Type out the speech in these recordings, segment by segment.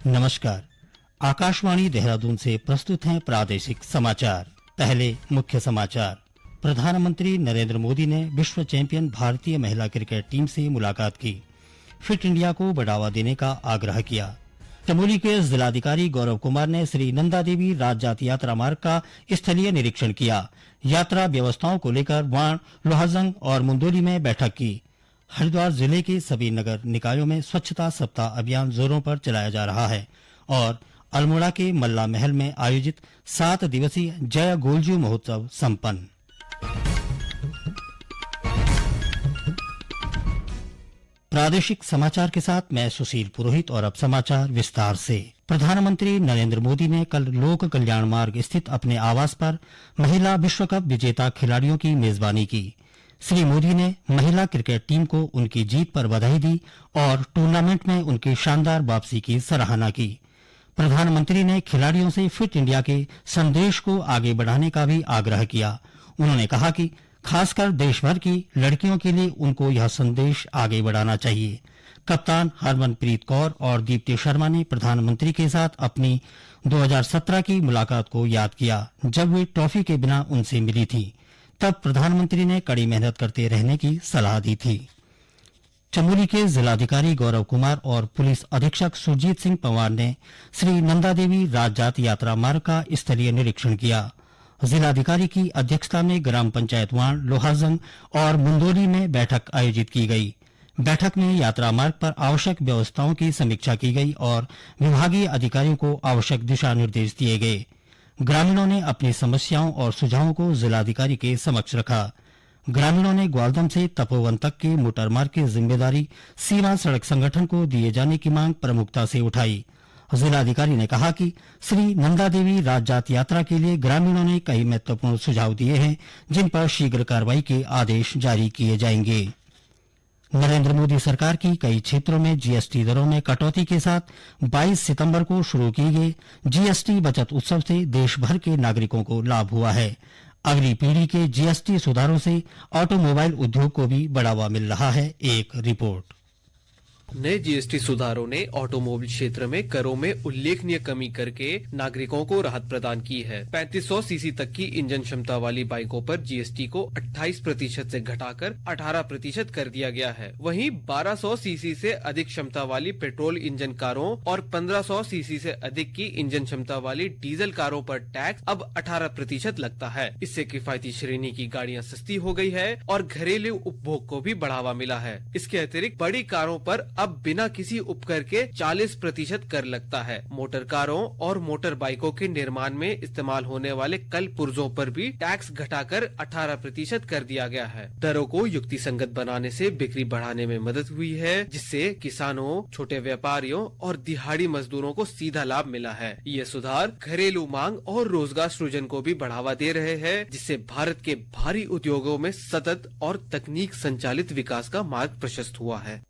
नमस्कार। आकाशवाणी देहरादून से प्रस्तुत हैं प्रादेशिक समाचार। पहले मुख्य समाचार। प्रधानमंत्री नरेंद्र मोदी ने विश्व चैंपियन भारतीय महिला क्रिकेट टीम से मुलाकात की, फिट इंडिया को बढ़ावा देने का आग्रह किया। चमोली के जिलाधिकारी गौरव कुमार ने श्री नंदा देवी राजजात यात्रा मार्ग का स्थलीय निरीक्षण किया। यात्रा व्यवस्थाओं को लेकर वाण, लोहाजंग और मुंदोली में बैठक की। हरिद्वार जिले के सभी नगर निकायों में स्वच्छता सप्ताह अभियान जोरों पर चलाया जा रहा है और अल्मोड़ा के मल्ला महल में आयोजित 7 दिवसीय जय गोलजू महोत्सव संपन्न। प्रादेशिक समाचार के साथ मैं सुशील पुरोहित और अब समाचार विस्तार से। प्रधानमंत्री नरेंद्र मोदी ने कल लोक कल्याण मार्ग स्थित अपने आवास पर महिला विश्व कप विजेता खिलाड़ियों की मेजबानी की। श्री मोदी ने महिला क्रिकेट टीम को उनकी जीत पर बधाई दी और टूर्नामेंट में उनकी शानदार वापसी की सराहना की। प्रधानमंत्री ने खिलाड़ियों से फिट इंडिया के संदेश को आगे बढ़ाने का भी आग्रह किया। उन्होंने कहा कि खासकर देश भर की लड़कियों के लिए उनको यह संदेश आगे बढ़ाना चाहिए। कप्तान हरमनप्रीत कौर और दीप्ति शर्मा ने प्रधानमंत्री के साथ अपनी 2017 की मुलाकात को याद किया, जब वे ट्रॉफी के बिना उनसे मिली थी। तब प्रधानमंत्री ने कड़ी मेहनत करते रहने की सलाह दी थी। चमोली के जिलाधिकारी गौरव कुमार और पुलिस अधीक्षक सुरजीत सिंह पंवार ने श्री नंदा देवी राजजात यात्रा मार्ग का स्थलीय निरीक्षण किया। जिलाधिकारी की अध्यक्षता में ग्राम पंचायत वाण, लोहाजंग और मुंदोली में बैठक आयोजित की गई। बैठक में यात्रा मार्ग पर आवश्यक व्यवस्थाओं की समीक्षा की गई और विभागीय अधिकारियों को आवश्यक दिशा निर्देश दिए गए। ग्रामीणों ने अपनी समस्याओं और सुझावों को जिलाधिकारी के समक्ष रखा। ग्रामीणों ने ग्वालदम से तपोवन तक के मोटर मार्ग की जिम्मेदारी सीमा सड़क संगठन को दिए जाने की मांग प्रमुखता से उठाई। जिलाधिकारी ने कहा कि श्री नंदा देवी राजजात यात्रा के लिए ग्रामीणों ने कई महत्वपूर्ण सुझाव दिए हैं, जिन पर शीघ्र कार्रवाई के आदेश जारी किए जाएंगे। नरेंद्र मोदी सरकार की कई क्षेत्रों में जीएसटी दरों में कटौती के साथ 22 सितंबर को शुरू की गई जीएसटी बचत उत्सव से देश भर के नागरिकों को लाभ हुआ है। अगली पीढ़ी के जीएसटी सुधारों से ऑटोमोबाइल उद्योग को भी बढ़ावा मिल रहा है। एक रिपोर्ट। नए जीएसटी सुधारों ने ऑटोमोबाइल क्षेत्र में करों में उल्लेखनीय कमी करके नागरिकों को राहत प्रदान की है। 3500 सीसी तक की इंजन क्षमता वाली बाइकों पर जीएसटी को 28% से घटाकर 18% कर दिया गया है। वहीं 1200 सीसी से अधिक क्षमता वाली पेट्रोल इंजन कारों और 1500 सीसी से अधिक की इंजन क्षमता वाली डीजल कारों पर टैक्स अब 18% लगता है। इससे किफायती श्रेणी की गाड़ियां सस्ती हो गई है और घरेलू उपभोग को भी बढ़ावा मिला है। इसके अतिरिक्त बड़ी कारों पर अब बिना किसी उपकर के 40% कर लगता है। मोटर कारों और मोटर बाइकों के निर्माण में इस्तेमाल होने वाले कल पुर्जों पर भी टैक्स घटाकर 18% कर दिया गया है। दरों को युक्ति संगत बनाने से बिक्री बढ़ाने में मदद हुई है, जिससे किसानों, छोटे व्यापारियों और दिहाड़ी मजदूरों को सीधा लाभ मिला है। ये सुधार घरेलू मांग और रोजगार सृजन को भी बढ़ावा दे रहे हैं, जिससे भारत के भारी उद्योगों में सतत और तकनीक संचालित विकास का मार्ग प्रशस्त हुआ है।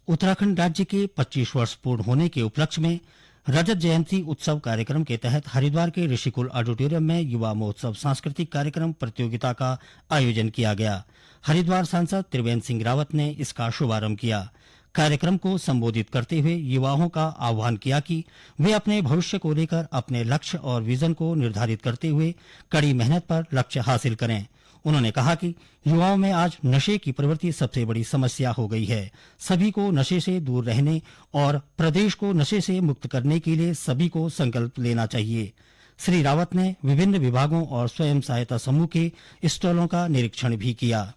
उत्तराखंड राज्य के 25 वर्ष पूर्ण होने के उपलक्ष्य में रजत जयंती उत्सव कार्यक्रम के तहत हरिद्वार के ऋषिकुल ऑडिटोरियम में युवा महोत्सव सांस्कृतिक कार्यक्रम प्रतियोगिता का आयोजन किया गया। हरिद्वार सांसद त्रिवेंद्र सिंह रावत ने इसका शुभारंभ किया। कार्यक्रम को संबोधित करते हुए युवाओं का आह्वान किया कि वे अपने भविष्य को लेकर अपने लक्ष्य और विजन को निर्धारित करते हुए कड़ी मेहनत पर लक्ष्य हासिल करें। उन्होंने कहा कि युवाओं में आज नशे की प्रवृत्ति सबसे बड़ी समस्या हो गई है। सभी को नशे से दूर रहने और प्रदेश को नशे से मुक्त करने के लिए सभी को संकल्प लेना चाहिए। श्री रावत ने विभिन्न विभागों और स्वयं सहायता समूह के स्टॉलों का निरीक्षण भी किया।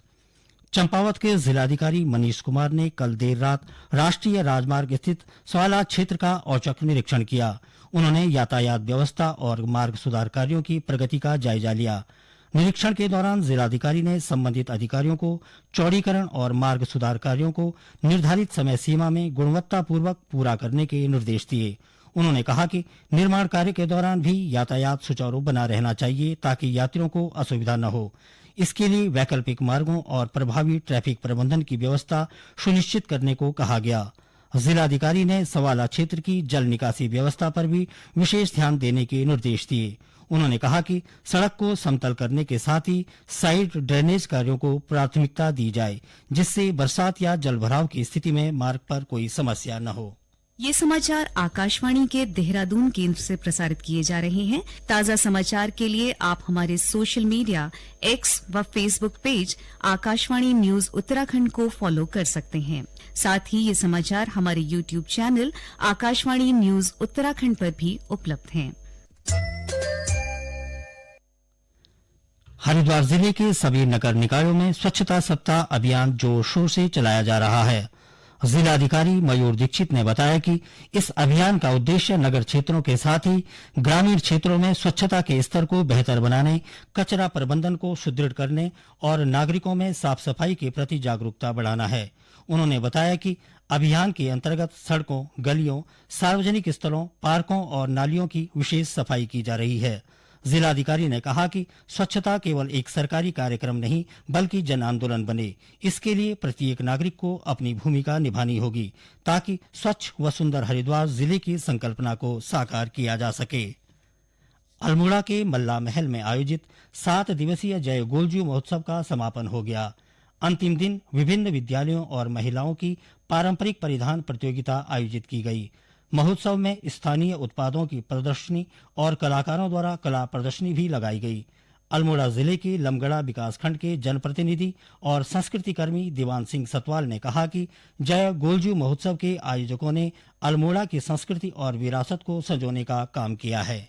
चंपावत के जिलाधिकारी मनीष कुमार ने कल देर रात राष्ट्रीय राजमार्ग स्थित स्वाला क्षेत्र का औचक निरीक्षण किया। उन्होंने यातायात व्यवस्था और मार्ग सुधार कार्यों की प्रगति का जायजा लिया। निरीक्षण के दौरान जिलाधिकारी ने संबंधित अधिकारियों को चौड़ीकरण और मार्ग सुधार कार्यों को निर्धारित समय सीमा में गुणवत्तापूर्वक पूरा करने के निर्देश दिए। उन्होंने कहा कि निर्माण कार्य के दौरान भी यातायात सुचारू बना रहना चाहिए, ताकि यात्रियों को असुविधा न हो। इसके लिए वैकल्पिक मार्गों और प्रभावी ट्रैफिक प्रबंधन की व्यवस्था सुनिश्चित करने को कहा गया। जिलाधिकारी ने सवाला क्षेत्र की जल निकासी व्यवस्था पर भी विशेष ध्यान देने के निर्देश दिए। उन्होंने कहा कि सड़क को समतल करने के साथ ही साइड ड्रेनेज कार्यों को प्राथमिकता दी जाए, जिससे बरसात या जलभराव की स्थिति में मार्ग पर कोई समस्या न हो। ये समाचार आकाशवाणी के देहरादून केंद्र से प्रसारित किए जा रहे हैं। ताजा समाचार के लिए आप हमारे सोशल मीडिया एक्स व Facebook page Akashvani news Uttarakhand को फॉलो कर सकते हैं। साथ ही ये समाचार हमारे YouTube channel Akashvani news Uttarakhand पर भी उपलब्ध हैं। हरिद्वार जिले के सभी नगर निकायों में स्वच्छता सप्ताह अभियान जोर शोर से चलाया जा रहा है। जिलाधिकारी मयूर दीक्षित ने बताया कि इस अभियान का उद्देश्य नगर क्षेत्रों के साथ ही ग्रामीण क्षेत्रों में स्वच्छता के स्तर को बेहतर बनाने, कचरा प्रबंधन को सुदृढ़ करने और नागरिकों में साफ सफाई के प्रति जागरूकता बढ़ाना है। उन्होंने बताया कि अभियान के अंतर्गत सड़कों, गलियों, सार्वजनिक स्थलों, पार्कों और नालियों की विशेष सफाई की जा रही है। जिलाधिकारी ने कहा कि स्वच्छता केवल एक सरकारी कार्यक्रम नहीं बल्कि जन आंदोलन बने। इसके लिए प्रत्येक नागरिक को अपनी भूमिका निभानी होगी ताकि स्वच्छ व सुंदर हरिद्वार जिले की संकल्पना को साकार किया जा सके। अल्मोड़ा के मल्ला महल में आयोजित 7 दिवसीय जय गोलजू महोत्सव का समापन हो गया। अंतिम दिन विभिन्न विद्यालयों और महिलाओं की पारंपरिक परिधान प्रतियोगिता आयोजित की गई। महोत्सव में स्थानीय उत्पादों की प्रदर्शनी और कलाकारों द्वारा कला प्रदर्शनी भी लगाई गई। अल्मोड़ा जिले के लमगड़ा विकासखंड के जनप्रतिनिधि और संस्कृति कर्मी दीवान सिंह सतवाल ने कहा कि जय गोलजू महोत्सव के आयोजकों ने अल्मोड़ा की संस्कृति और विरासत को संजोने का काम किया है।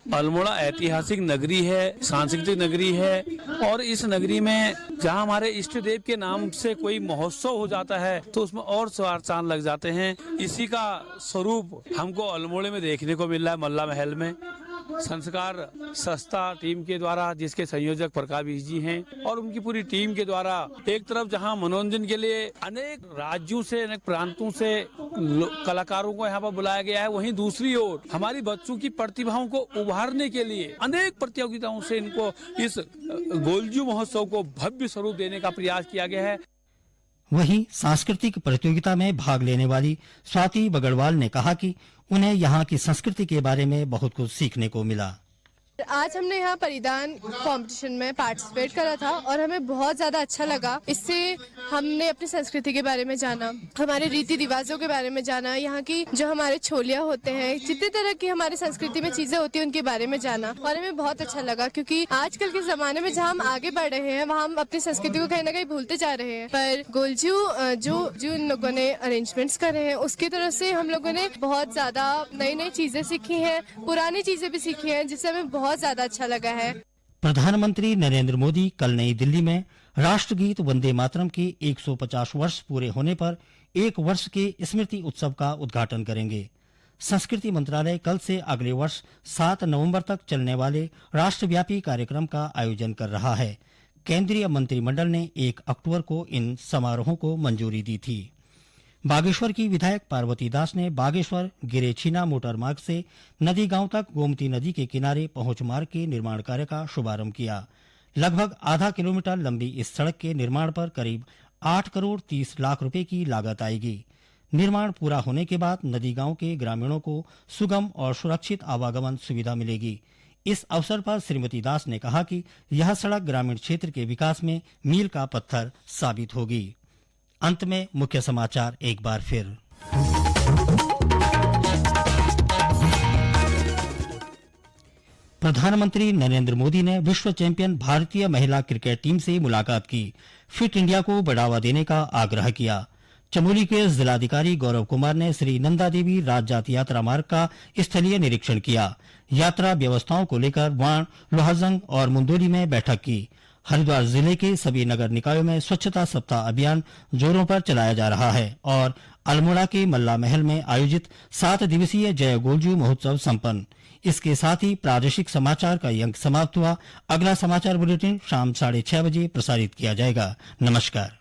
अल्मोड़ा ऐतिहासिक नगरी है, सांस्कृतिक नगरी है और इस नगरी में जहाँ हमारे इष्ट देव के नाम से कोई महोत्सव हो जाता है तो उसमें और सवार चांद लग जाते हैं। इसी का स्वरूप हमको अल्मोड़े में देखने को मिल रहा है। मल्ला महल में संस्कार संस्था टीम के द्वारा, जिसके संयोजक प्रकाश जी हैं और उनकी पूरी टीम के द्वारा एक तरफ जहां मनोरंजन के लिए अनेक राज्यों से, अनेक प्रांतों से कलाकारों को यहां पर बुलाया गया है, वहीं दूसरी ओर हमारी बच्चों की प्रतिभाओं को उभारने के लिए अनेक प्रतियोगिताओं से इनको इस गोलजू महोत्सव को भव्य स्वरूप देने का प्रयास किया गया है। वहीं सांस्कृतिक प्रतियोगिता में भाग लेने वाली स्वाति बगड़वाल ने कहा कि उन्हें यहाँ की संस्कृति के बारे में बहुत कुछ सीखने को मिला। आज हमने यहाँ परिधान कंपटीशन में पार्टिसिपेट करा था और हमें बहुत ज्यादा अच्छा लगा। इससे हमने अपनी संस्कृति के बारे में जाना, हमारे रीति रिवाजों के बारे में जाना, यहाँ की जो हमारे छोलिया होते हैं, जितने तरह की हमारी संस्कृति में चीजें होती हैं उनके बारे में जाना और हमें बहुत अच्छा लगा। क्योंकि आजकल के जमाने में जहाँ हम आगे बढ़ रहे हैं वहाँ हम अपनी संस्कृति को कहीं ना कहीं भूलते जा रहे हैं। पर गोलजू जो इन लोगों ने अरेंजमेंट्स करे हैं उसकी तरफ से हम लोगों ने बहुत ज्यादा नई नई चीजें सीखी हैं, पुरानी चीजें भी सीखी हैं, जिससे हमें बहुत ज्यादा अच्छा लगा है। प्रधानमंत्री नरेंद्र मोदी कल नई दिल्ली में राष्ट्रगीत वंदे मातरम के 150 वर्ष पूरे होने पर 1 वर्ष के स्मृति उत्सव का उद्घाटन करेंगे। संस्कृति मंत्रालय कल से अगले वर्ष 7 नवंबर तक चलने वाले राष्ट्रव्यापी कार्यक्रम का आयोजन कर रहा है। केंद्रीय मंत्रिमंडल ने 1 अक्टूबर को इन समारोहों को मंजूरी दी थी। बागेश्वर की विधायक पार्वती दास ने बागेश्वर गिरेछीना मोटर मार्ग से नदी गांव तक गोमती नदी के किनारे पहुंच मार्ग के निर्माण कार्य का शुभारंभ किया। लगभग आधा किलोमीटर लंबी इस सड़क के निर्माण पर करीब 8 करोड़ 30 लाख रुपए की लागत आएगी। निर्माण पूरा होने के बाद नदी गांव के ग्रामीणों को सुगम और सुरक्षित आवागमन सुविधा मिलेगी। इस अवसर पर श्रीमती दास ने कहा कि यह सड़क ग्रामीण क्षेत्र के विकास में मील का पत्थर साबित होगी। अंत में मुख्य समाचार एक बार फिर। प्रधानमंत्री नरेंद्र मोदी ने विश्व चैंपियन भारतीय महिला क्रिकेट टीम से मुलाकात की, फिट इंडिया को बढ़ावा देने का आग्रह किया। चमोली के जिलाधिकारी गौरव कुमार ने श्री नंदा देवी राजजात यात्रा मार्ग का स्थलीय निरीक्षण किया। यात्रा व्यवस्थाओं को लेकर वाण, लोहाजंग और मुंदोली में बैठक की। हरिद्वार जिले के सभी नगर निकायों में स्वच्छता सप्ताह अभियान जोरों पर चलाया जा रहा है और अल्मोड़ा के मल्ला महल में आयोजित 7 दिवसीय जय गोलजू महोत्सव संपन्न। इसके साथ ही प्रादेशिक समाचार का ये अंक समाप्त हुआ। अगला समाचार बुलेटिन शाम 6:30 बजे प्रसारित किया जाएगा। नमस्कार।